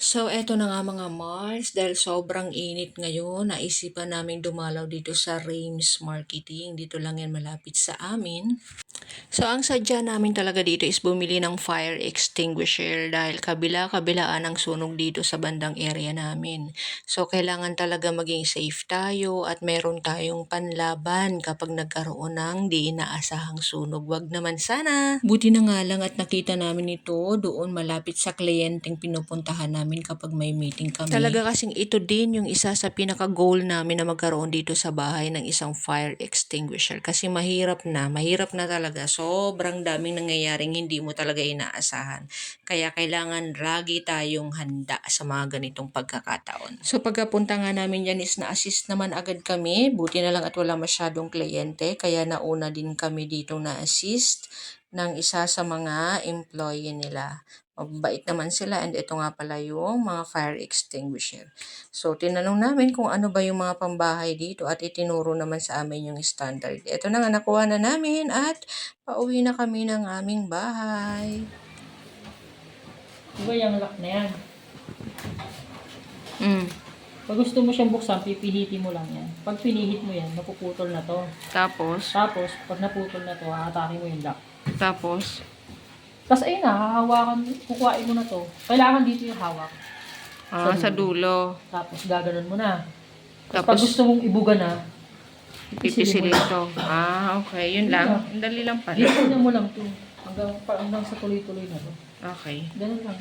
So, eto na nga mga Mars, dahil sobrang init ngayon, naisipan namin dumalaw dito sa Rames Marketing. Dito lang yan malapit sa amin. So, ang sadya namin talaga dito is bumili ng fire extinguisher dahil kabila-kabilaan ang sunog dito sa bandang area namin. So, kailangan talaga maging safe tayo at meron tayong panlaban kapag nagkaroon ng di inaasahang sunog. Wag naman sana. Buti na nga lang at nakita namin ito doon malapit sa kliyenteng pinupuntahan namin kapag may meeting kami. Talaga kasing ito din yung isa sa pinaka-goal namin na magkaroon dito sa bahay ng isang fire extinguisher kasi mahirap na talaga. Sobrang daming nangyayaring hindi mo talaga inaasahan. Kaya kailangan lagi tayong handa sa mga ganitong pagkakataon. So pagkapunta nga namin yan is na-assist naman agad kami. Buti na lang at wala masyadong kliyente. Kaya nauna din kami dito na-assist ng isa sa mga employee nila. Mabait naman sila and ito nga pala yung mga fire extinguisher. So, tinanong namin kung ano ba yung mga pambahay dito at itinuro naman sa amin yung standard. Ito na nga, nakuha na namin at pauwi na kami ng aming bahay. Diba yung lock na yan? Mm. Pag gusto mo siyang buksan, pipilitin mo lang yan. Pag pinihit mo yan, napuputol na to. Tapos, Pag naputol na to, haatakin mo yung lock. tapos, Ayun na, hahawakan, kukuhain mo na to. Kailangan dito yung hawak. sa dulo. Tapos gaganon mo na. Pag Tapos, gusto mong ibuga na, pipisilin ito. Okay. Yun lang. Ang dali lang pala. Gising mo lang to. Hanggang sa tuloy-tuloy na to. Okay. Ganun lang.